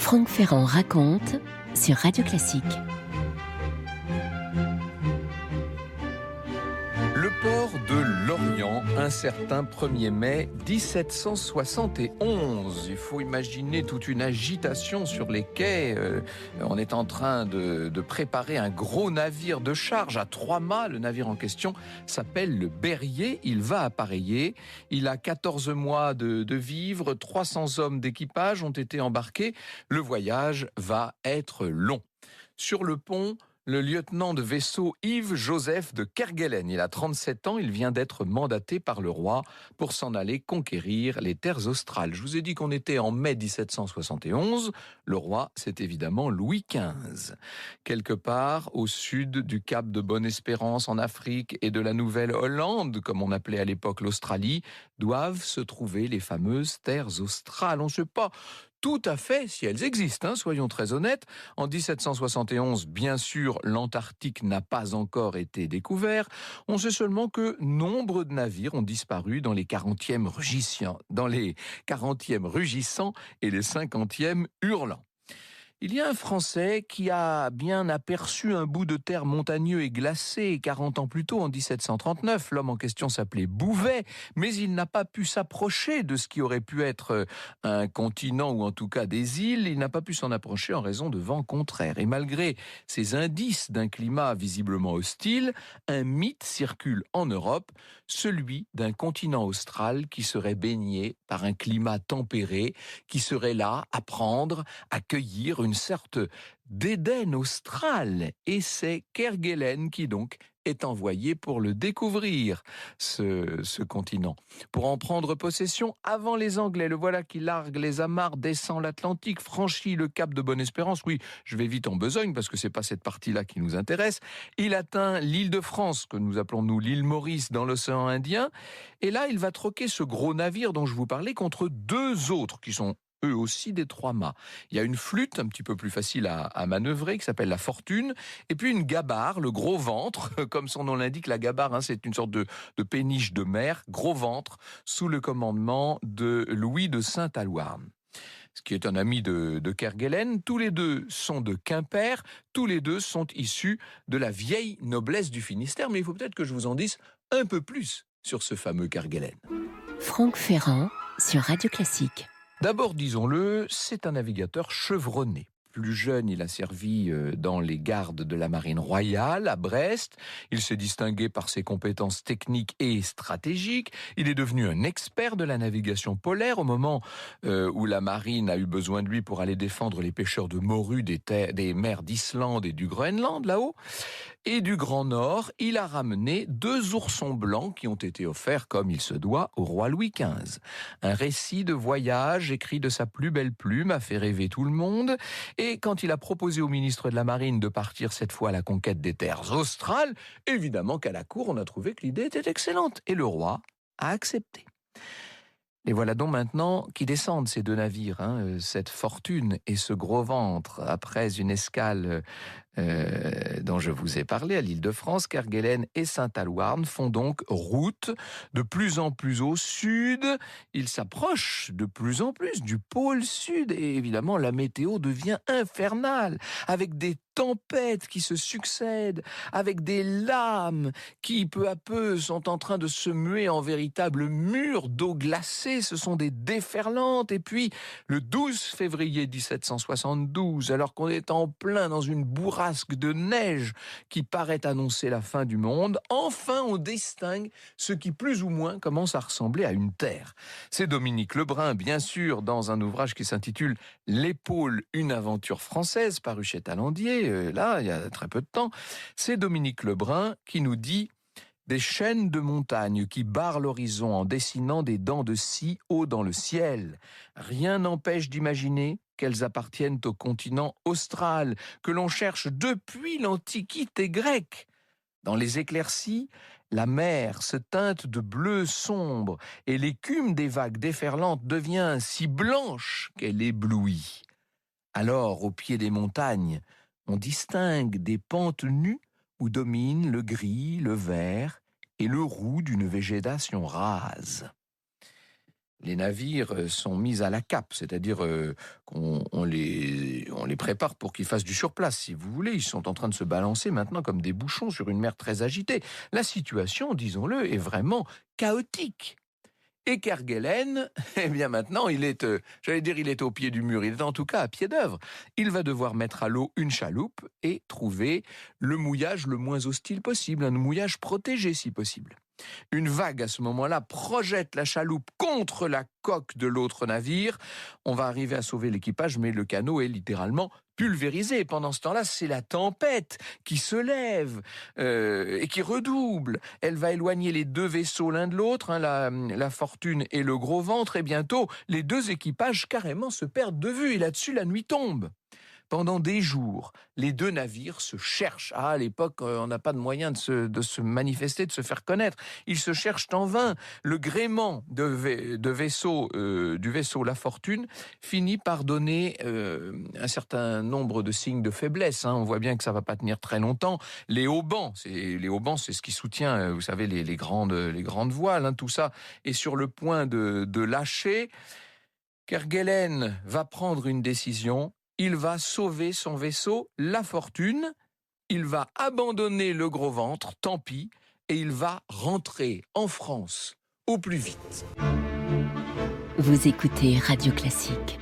Franck Ferrand raconte sur Radio Classique. Le port de Lorient, un certain 1er mai 1771. Il faut imaginer toute une agitation sur les quais. On est en train de préparer un gros navire de charge à 3 mâts. Le navire en question s'appelle le Berryer. Il va appareiller. Il a 14 mois de vivres. 300 hommes d'équipage ont été embarqués. Le voyage va être long. Sur le pont, le lieutenant de vaisseau Yves-Joseph de Kerguelen. Il a 37 ans, il vient d'être mandaté par le roi pour s'en aller conquérir les terres australes. Je vous ai dit qu'on était en mai 1771. Le roi, c'est évidemment Louis XV. Quelque part au sud du cap de Bonne-Espérance en Afrique et de la Nouvelle-Hollande, comme on appelait à l'époque l'Australie, doivent se trouver les fameuses terres australes. On ne sait pas tout à fait si elles existent, soyons très honnêtes. En 1771, bien sûr, l'Antarctique n'a pas encore été découvert. On sait seulement que nombre de navires ont disparu dans les 40e rugissants et les 50e hurlants. Il y a un Français qui a bien aperçu un bout de terre montagneux et glacé 40 ans plus tôt, en 1739. L'homme en question s'appelait Bouvet, mais il n'a pas pu s'approcher de ce qui aurait pu être un continent ou en tout cas des îles. Il n'a pas pu s'en approcher en raison de vents contraires. Et malgré ces indices d'un climat visiblement hostile, un mythe circule en Europe, celui d'un continent austral qui serait baigné par un climat tempéré, qui serait là à prendre, à cueillir une sorte d'Éden austral. Et c'est Kerguelen qui donc est envoyé pour le découvrir, ce continent. Pour en prendre possession avant les Anglais. Le voilà qui largue les amarres, descend l'Atlantique, franchit le cap de Bonne-Espérance. Oui, je vais vite en besogne parce que c'est pas cette partie-là qui nous intéresse. Il atteint l'île de France, que nous appelons nous l'île Maurice dans l'océan Indien. Et là, il va troquer ce gros navire dont je vous parlais contre 2 autres qui sont eux aussi des 3 mâts. Il y a une flûte un petit peu plus facile à manœuvrer qui s'appelle la Fortune, et puis une gabarre, le gros ventre, comme son nom l'indique, la gabarre, c'est une sorte de péniche de mer, gros ventre, sous le commandement de Louis de Saint-Alouarn, ce qui est un ami de Kerguelen. Tous les deux sont de Quimper, tous les deux sont issus de la vieille noblesse du Finistère, mais il faut peut-être que je vous en dise un peu plus sur ce fameux Kerguelen. Franck Ferrand sur Radio Classique. D'abord, disons-le, c'est un navigateur chevronné. Plus jeune, il a servi dans les gardes de la marine royale à Brest. Il s'est distingué par ses compétences techniques et stratégiques. Il est devenu un expert de la navigation polaire au moment où la marine a eu besoin de lui pour aller défendre les pêcheurs de morues des mers d'Islande et du Groenland, là-haut. Et du Grand Nord, il a ramené 2 oursons blancs qui ont été offerts, comme il se doit, au roi Louis XV. Un récit de voyage écrit de sa plus belle plume a fait rêver tout le monde. Et quand il a proposé au ministre de la Marine de partir cette fois à la conquête des terres australes, évidemment qu'à la cour, on a trouvé que l'idée était excellente. Et le roi a accepté. Et voilà donc maintenant qui descendent ces 2 navires, cette Fortune et ce gros ventre, après une escale dont je vous ai parlé à l'île de France. Kerguelen et Saint-Alouarn font donc route de plus en plus au sud. Ils s'approchent de plus en plus du pôle sud et évidemment la météo devient infernale, avec des tempêtes qui se succèdent, avec des lames qui peu à peu sont en train de se muer en véritables murs d'eau glacée. Ce sont des déferlantes. Et puis le 12 février 1772, alors qu'on est en plein dans une bourrasque de neige qui paraît annoncer la fin du monde, enfin on distingue ce qui plus ou moins commence à ressembler à une terre. C'est Dominique Lebrun, bien sûr, dans un ouvrage qui s'intitule « L'épaule, une aventure française » paru chez Talandier, là, il y a très peu de temps. C'est Dominique Lebrun qui nous dit « Des chaînes de montagnes qui barrent l'horizon en dessinant des dents de scie haut dans le ciel. Rien n'empêche d'imaginer qu'elles appartiennent au continent austral, que l'on cherche depuis l'Antiquité grecque. Dans les éclaircies, la mer se teinte de bleu sombre et l'écume des vagues déferlantes devient si blanche qu'elle éblouit. Alors, au pied des montagnes, on distingue des pentes nues où domine le gris, le vert et le roux d'une végétation rase. » Les navires sont mis à la cape, c'est-à-dire qu'on les les prépare pour qu'ils fassent du surplace, si vous voulez. Ils sont en train de se balancer maintenant comme des bouchons sur une mer très agitée. La situation, disons-le, est vraiment chaotique. Et Kerguelen, eh bien maintenant, il est au pied du mur, il est en tout cas à pied d'œuvre. Il va devoir mettre à l'eau une chaloupe et trouver le mouillage le moins hostile possible, un mouillage protégé si possible. Une vague à ce moment-là projette la chaloupe contre la coque de l'autre navire. On va arriver à sauver l'équipage, mais le canot est littéralement pulvérisé. Pendant ce temps-là, c'est la tempête qui se lève et qui redouble. Elle va éloigner les deux vaisseaux l'un de l'autre, la Fortune et le Gros Ventre, et bientôt les deux équipages carrément se perdent de vue. Et là-dessus, la nuit tombe. Pendant des jours, les deux navires se cherchent. À l'époque, on n'a pas de moyen de se manifester, de se faire connaître. Ils se cherchent en vain. Le gréement du vaisseau La Fortune finit par donner un certain nombre de signes de faiblesse. On voit bien que ça ne va pas tenir très longtemps. Les haubans, c'est ce qui soutient, vous savez, les grandes voiles. Tout ça est sur le point de lâcher. Kerguelen va prendre une décision. Il va sauver son vaisseau, La Fortune. Il va abandonner le Gros Ventre, tant pis, et il va rentrer en France au plus vite. Vous écoutez Radio Classique.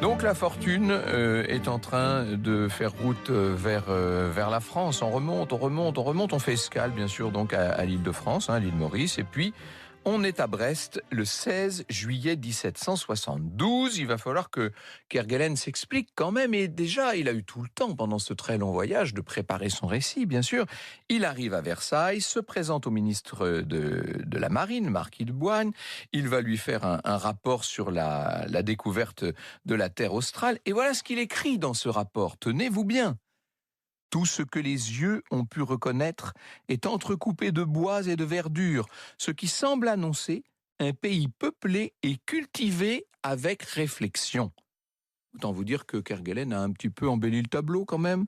Donc La Fortune est en train de faire route vers la France. On remonte, on fait escale bien sûr donc à l'île de France, l'île Maurice, et puis on est à Brest le 16 juillet 1772. Il va falloir que Kerguelen s'explique quand même. Et déjà, il a eu tout le temps pendant ce très long voyage de préparer son récit, bien sûr. Il arrive à Versailles, se présente au ministre de la Marine, Marquis de Boigne. Il va lui faire un rapport sur la découverte de la terre australe. Et voilà ce qu'il écrit dans ce rapport. Tenez-vous bien. Tout ce que les yeux ont pu reconnaître est entrecoupé de bois et de verdure, ce qui semble annoncer un pays peuplé et cultivé avec réflexion. Autant vous dire que Kerguelen a un petit peu embelli le tableau quand même.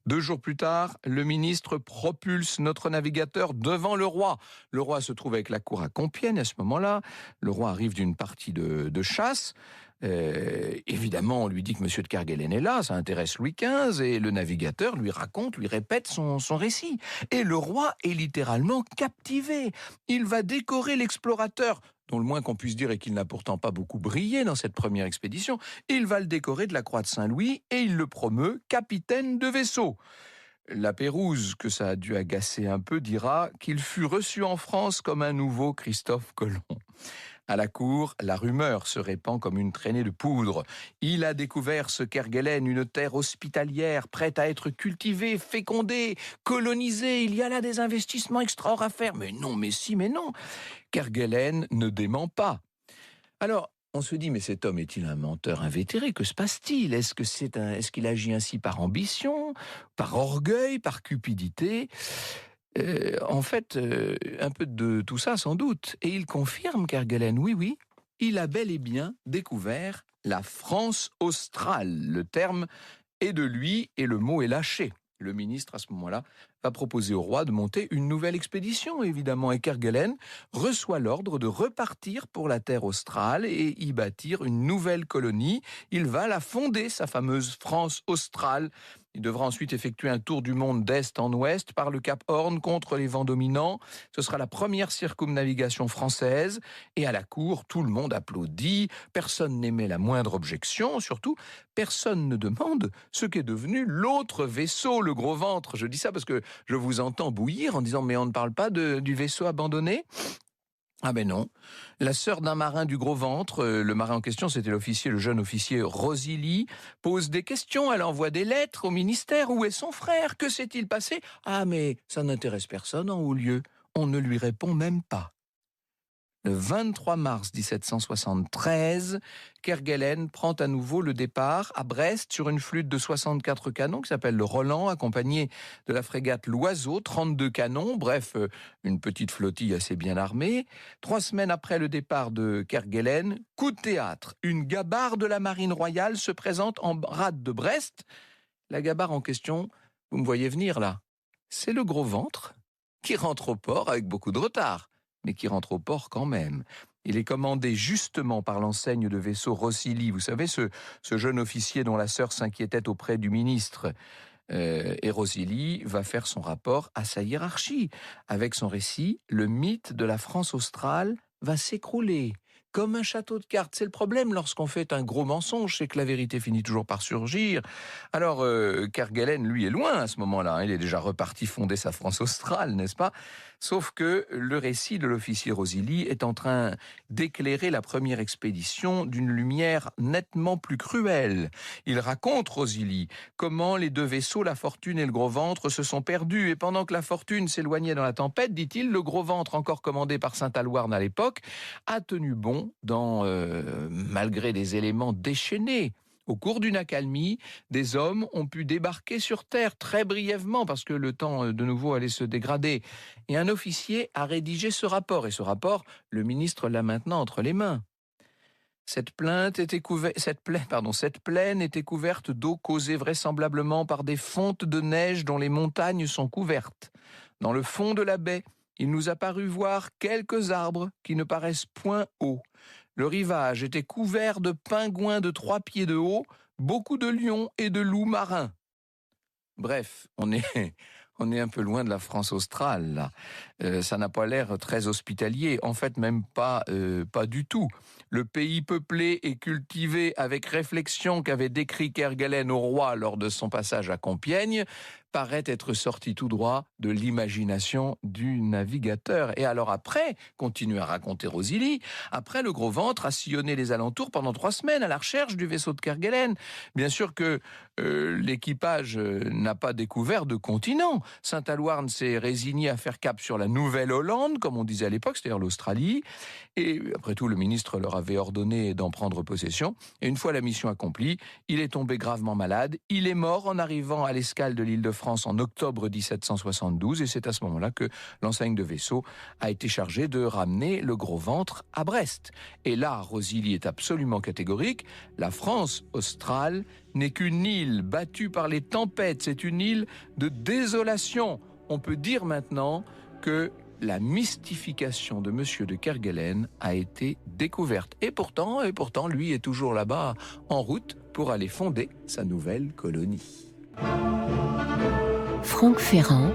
2 jours plus tard, le ministre propulse notre navigateur devant le roi. Le roi se trouve avec la cour à Compiègne à ce moment-là. Le roi arrive d'une partie de chasse. Évidemment, on lui dit que M. de Kerguelen est là, ça intéresse Louis XV, et le navigateur lui répète son récit. Et le roi est littéralement captivé. Il va décorer l'explorateur, dont le moins qu'on puisse dire est qu'il n'a pourtant pas beaucoup brillé dans cette première expédition. Il va le décorer de la croix de Saint-Louis et il le promeut capitaine de vaisseau. La Pérouse, que ça a dû agacer un peu, dira qu'il fut reçu en France comme un nouveau Christophe Colomb. À la cour, la rumeur se répand comme une traînée de poudre. Il a découvert ce Kerguelen, une terre hospitalière, prête à être cultivée, fécondée, colonisée. Il y a là des investissements extraordinaires à faire. Mais non, mais si, mais non. Kerguelen ne dément pas. Alors, on se dit, mais cet homme est-il un menteur invétéré? Que se passe-t-il? Est-ce qu'il agit ainsi par ambition, par orgueil, par cupidité? En fait, un peu de tout ça sans doute. Et il confirme, Kerguelen, oui, il a bel et bien découvert la France australe. Le terme est de lui et le mot est lâché. Le ministre, à ce moment-là, va proposer au roi de monter une nouvelle expédition, évidemment. Et Kerguelen reçoit l'ordre de repartir pour la terre australe et y bâtir une nouvelle colonie. Il va la fonder, sa fameuse France australe. Il devra ensuite effectuer un tour du monde d'est en ouest par le Cap Horn contre les vents dominants. Ce sera la première circumnavigation française. Et à la cour, tout le monde applaudit. Personne n'émet la moindre objection. Surtout, personne ne demande ce qu'est devenu l'autre vaisseau, le Gros Ventre. Je dis ça parce que je vous entends bouillir en disant « mais on ne parle pas du vaisseau abandonné ?» Ah ben non. La sœur d'un marin du Gros Ventre, le marin en question, c'était le jeune officier Rosily, pose des questions, elle envoie des lettres au ministère. Où est son frère? Que s'est-il passé? Ah mais ça n'intéresse personne en haut lieu. On ne lui répond même pas. Le 23 mars 1773, Kerguelen prend à nouveau le départ à Brest sur une flûte de 64 canons qui s'appelle le Roland, accompagné de la frégate L'Oiseau, 32 canons, bref, une petite flottille assez bien armée. 3 semaines après le départ de Kerguelen, coup de théâtre, une gabarre de la marine royale se présente en rade de Brest. La gabarre en question, vous me voyez venir là, c'est le Gros Ventre qui rentre au port avec beaucoup de retard, mais qui rentre au port quand même. Il est commandé justement par l'enseigne de vaisseau Rossili. Vous savez, ce jeune officier dont la sœur s'inquiétait auprès du ministre. Et Rossili va faire son rapport à sa hiérarchie. Avec son récit, le mythe de la France australe va s'écrouler. Comme un château de cartes. C'est le problème lorsqu'on fait un gros mensonge, c'est que la vérité finit toujours par surgir. Alors, Kerguelen, lui, est loin à ce moment-là. Il est déjà reparti fonder sa France australe, n'est-ce pas? Sauf que le récit de l'officier Rossili est en train d'éclairer la première expédition d'une lumière nettement plus cruelle. Il raconte, Rossili, comment les deux vaisseaux, la Fortune et le Gros Ventre, se sont perdus. Et pendant que la Fortune s'éloignait dans la tempête, dit-il, le Gros Ventre, encore commandé par Saint-Alouarn à l'époque, a tenu bon malgré des éléments déchaînés. Au cours d'une accalmie, des hommes ont pu débarquer sur Terre très brièvement parce que le temps de nouveau allait se dégrader. Et un officier a rédigé ce rapport. Et ce rapport, le ministre l'a maintenant entre les mains. Cette plaine était couverte d'eau causée vraisemblablement par des fontes de neige dont les montagnes sont couvertes. Dans le fond de la baie, il nous a paru voir quelques arbres qui ne paraissent point hauts. Le rivage était couvert de pingouins de 3 pieds de haut, beaucoup de lions et de loups marins. Bref, on est un peu loin de la France australe, là. Ça n'a pas l'air très hospitalier, en fait même pas du tout. Le pays peuplé et cultivé avec réflexion qu'avait décrit Kerguelen au roi lors de son passage à Compiègne paraît être sorti tout droit de l'imagination du navigateur. Et alors après, continue à raconter Rossili, après le Gros Ventre a sillonné les alentours pendant 3 semaines à la recherche du vaisseau de Kerguelen. Bien sûr que l'équipage n'a pas découvert de continent. Saint-Alouarn s'est résigné à faire cap sur la Nouvelle-Hollande, comme on disait à l'époque, c'est-à-dire l'Australie. Et après tout, le ministre leur avait ordonné d'en prendre possession. Et une fois la mission accomplie, il est tombé gravement malade. Il est mort en arrivant à l'escale de l'île de France en octobre 1772. Et c'est à ce moment-là que l'enseigne de vaisseau a été chargée de ramener le Gros Ventre à Brest. Et là, Rossili est absolument catégorique. La France australe n'est qu'une île battue par les tempêtes. C'est une île de désolation. On peut dire maintenant que la mystification de Monsieur de Kerguelen a été découverte. Et pourtant, lui est toujours là-bas, en route pour aller fonder sa nouvelle colonie. Franck Ferrand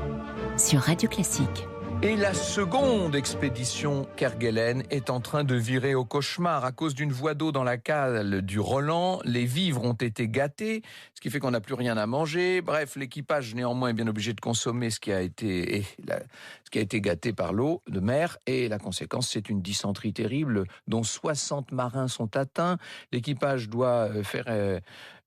sur Radio Classique. Et la seconde expédition Kerguelen est en train de virer au cauchemar à cause d'une voie d'eau dans la cale du Roland. Les vivres ont été gâtés, ce qui fait qu'on n'a plus rien à manger. Bref, l'équipage néanmoins est bien obligé de consommer ce qui a été gâté par l'eau de mer. Et la conséquence, c'est une dysenterie terrible dont 60 marins sont atteints. L'équipage doit faire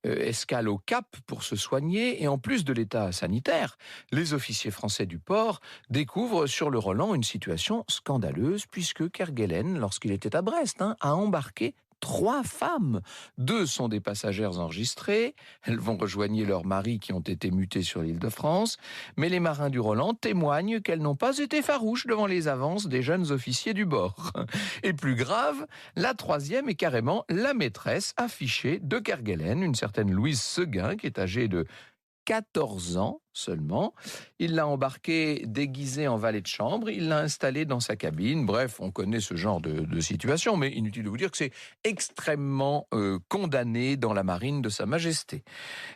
escale au Cap pour se soigner. Et en plus de l'état sanitaire, les officiers français du port découvrent sur le Roland une situation scandaleuse puisque Kerguelen, lorsqu'il était à Brest, a embarqué 3 femmes. 2 sont des passagères enregistrées. Elles vont rejoindre leurs maris qui ont été mutés sur l'île de France. Mais les marins du Roland témoignent qu'elles n'ont pas été farouches devant les avances des jeunes officiers du bord. Et plus grave, la 3e est carrément la maîtresse affichée de Kerguelen, une certaine Louise Seguin, qui est âgée de 14 ans seulement. Il l'a embarqué déguisé en valet de chambre, il l'a installé dans sa cabine. Bref, on connaît ce genre de situation, mais inutile de vous dire que c'est extrêmement condamné dans la marine de Sa Majesté.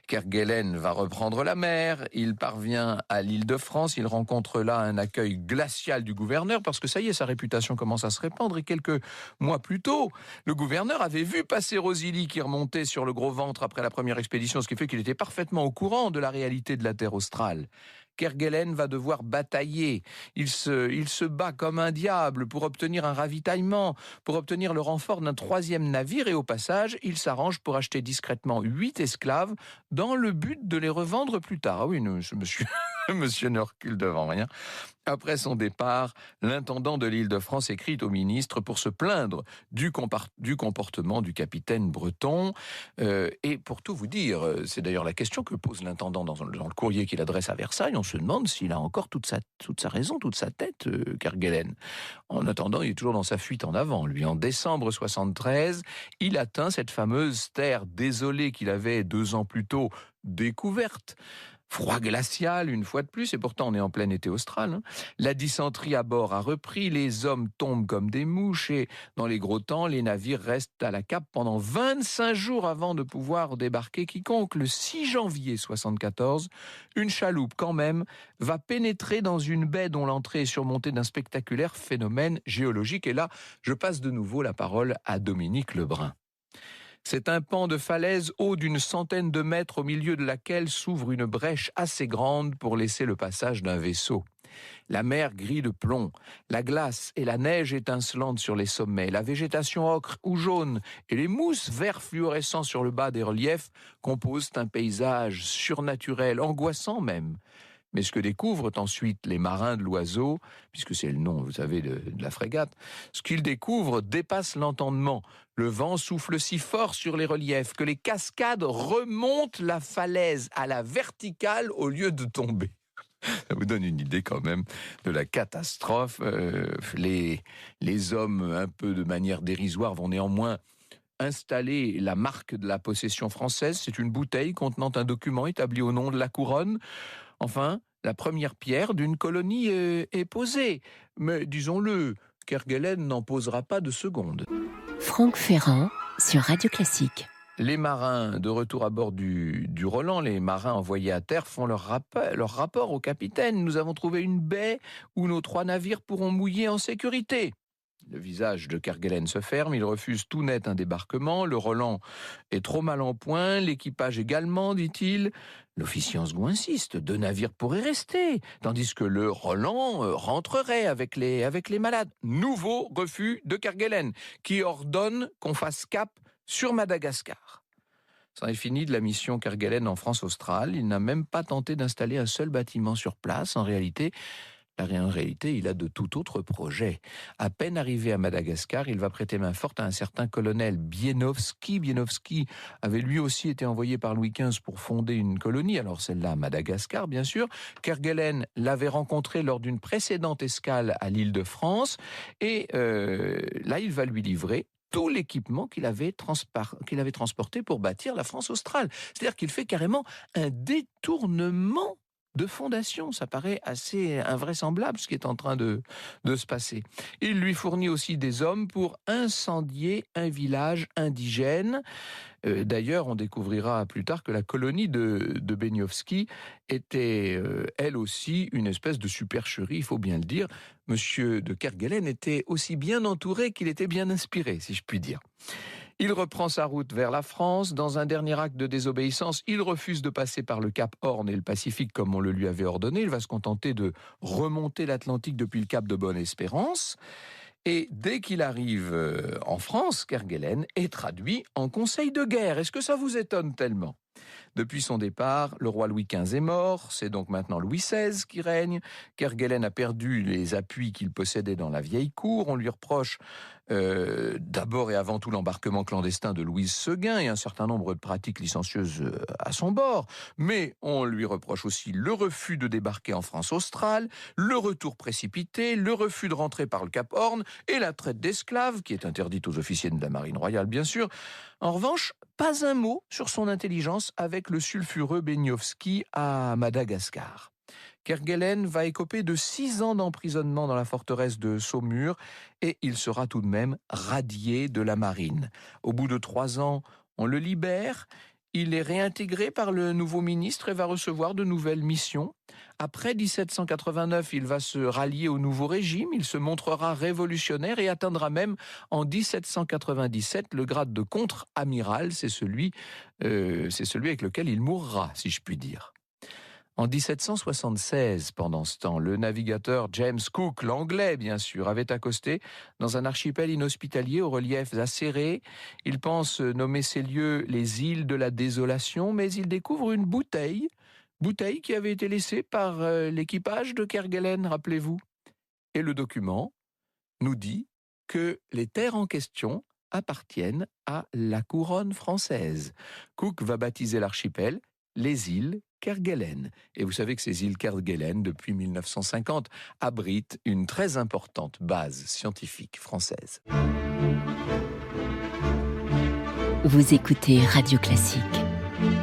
Kerguelen va reprendre la mer, il parvient à l'île de France, il rencontre là un accueil glacial du gouverneur, parce que ça y est, sa réputation commence à se répandre, et quelques mois plus tôt, le gouverneur avait vu passer Rossili qui remontait sur le Gros Ventre après la première expédition, ce qui fait qu'il était parfaitement au courant de la réalité de la terre australe. Kerguelen va devoir batailler. Il se bat comme un diable pour obtenir un ravitaillement, pour obtenir le renfort d'un 3e navire, et au passage, il s'arrange pour acheter discrètement 8 esclaves dans le but de les revendre plus tard. Ah oui, monsieur ne recule devant rien. Après son départ, l'intendant de l'Île-de-France écrit au ministre pour se plaindre du comportement du capitaine breton. Et pour tout vous dire, c'est d'ailleurs la question que pose l'intendant dans le courrier qu'il adresse à Versailles. On se demande s'il a encore toute sa raison, toute sa tête, Kerguelen. En attendant, il est toujours dans sa fuite en avant. Lui, en décembre 73, il atteint cette fameuse terre désolée qu'il avait 2 ans plus tôt découverte. Froid glacial, une fois de plus, et pourtant on est en plein été austral. La dysenterie à bord a repris, les hommes tombent comme des mouches et dans les gros temps, les navires restent à la cape pendant 25 jours avant de pouvoir débarquer quiconque. Le 6 janvier 74, une chaloupe quand même va pénétrer dans une baie dont l'entrée est surmontée d'un spectaculaire phénomène géologique. Et là, je passe de nouveau la parole à Dominique Lebrun. C'est un pan de falaise haut d'une centaine de mètres au milieu de laquelle s'ouvre une brèche assez grande pour laisser le passage d'un vaisseau. La mer gris de plomb, la glace et la neige étincelantes sur les sommets, la végétation ocre ou jaune et les mousses vert fluorescents sur le bas des reliefs composent un paysage surnaturel, angoissant même. Mais ce que découvrent ensuite les marins de l'Oiseau, puisque c'est le nom, vous savez, de la frégate, ce qu'ils découvrent dépasse l'entendement. Le vent souffle si fort sur les reliefs que les cascades remontent la falaise à la verticale au lieu de tomber. Ça vous donne une idée quand même de la catastrophe. Les hommes, un peu de manière dérisoire, vont néanmoins installer la marque de la possession française. C'est une bouteille contenant un document établi au nom de la couronne. Enfin, la première pierre d'une colonie est posée. Mais disons-le, Kerguelen n'en posera pas de seconde. Franck Ferrand sur Radio Classique. Les marins de retour à bord du Roland, les marins envoyés à terre, font leur rapport au capitaine. Nous avons trouvé une baie où nos 3 navires pourront mouiller en sécurité. Le visage de Kerguelen se ferme, il refuse tout net un débarquement. Le Roland est trop mal en point, l'équipage également, dit-il. L'officier en second insiste, 2 navires pourraient rester, tandis que le Roland rentrerait avec les malades. Nouveau refus de Kerguelen, qui ordonne qu'on fasse cap sur Madagascar. C'en est fini de la mission Kerguelen en France australe. Il n'a même pas tenté d'installer un seul bâtiment sur place. En réalité, il a de tout autre projet. À peine arrivé à Madagascar, il va prêter main forte à un certain colonel Bienowski. Bienowski avait lui aussi été envoyé par Louis XV pour fonder une colonie, alors celle-là à Madagascar, bien sûr. Kerguelen l'avait rencontré lors d'une précédente escale à l'île de France, et là, il va lui livrer tout l'équipement qu'il avait transporté pour bâtir la France australe. C'est-à-dire qu'il fait carrément un détournement de fondation. Ça paraît assez invraisemblable ce qui est en train de se passer. Il lui fournit aussi des hommes pour incendier un village indigène. D'ailleurs, on découvrira plus tard que la colonie de Beniowski était, elle aussi, une espèce de supercherie, il faut bien le dire. Monsieur de Kerguelen était aussi bien entouré qu'il était bien inspiré, si je puis dire. Il reprend sa route vers la France. Dans un dernier acte de désobéissance, il refuse de passer par le cap Horn et le Pacifique comme on le lui avait ordonné. Il va se contenter de remonter l'Atlantique depuis le cap de Bonne-Espérance. Et dès qu'il arrive en France, Kerguelen est traduit en conseil de guerre. Est-ce que ça vous étonne tellement ? Depuis son départ, le roi Louis XV est mort, c'est donc maintenant Louis XVI qui règne. Kerguelen a perdu les appuis qu'il possédait dans la vieille cour. On lui reproche d'abord et avant tout l'embarquement clandestin de Louise Seguin et un certain nombre de pratiques licencieuses à son bord. Mais on lui reproche aussi le refus de débarquer en France australe, le retour précipité, le refus de rentrer par le Cap Horn et la traite d'esclaves, qui est interdite aux officiers de la marine royale, bien sûr. En revanche, pas un mot sur son intelligence avec le sulfureux Beniowski à Madagascar. Kerguelen va écoper de 6 ans d'emprisonnement dans la forteresse de Saumur et il sera tout de même radié de la marine. Au bout de 3 ans, on le libère. Il est réintégré par le nouveau ministre et va recevoir de nouvelles missions. Après 1789, il va se rallier au nouveau régime, il se montrera révolutionnaire et atteindra même en 1797 le grade de contre-amiral. C'est celui avec lequel il mourra, si je puis dire. En 1776, pendant ce temps, le navigateur James Cook, l'anglais bien sûr, avait accosté dans un archipel inhospitalier aux reliefs acérés. Il pense nommer ces lieux les îles de la désolation, mais il découvre une bouteille qui avait été laissée par l'équipage de Kerguelen, rappelez-vous. Et le document nous dit que les terres en question appartiennent à la couronne française. Cook va baptiser l'archipel les îles Kerguelen. Et vous savez que ces îles Kerguelen, depuis 1950, abritent une très importante base scientifique française. Vous écoutez Radio Classique.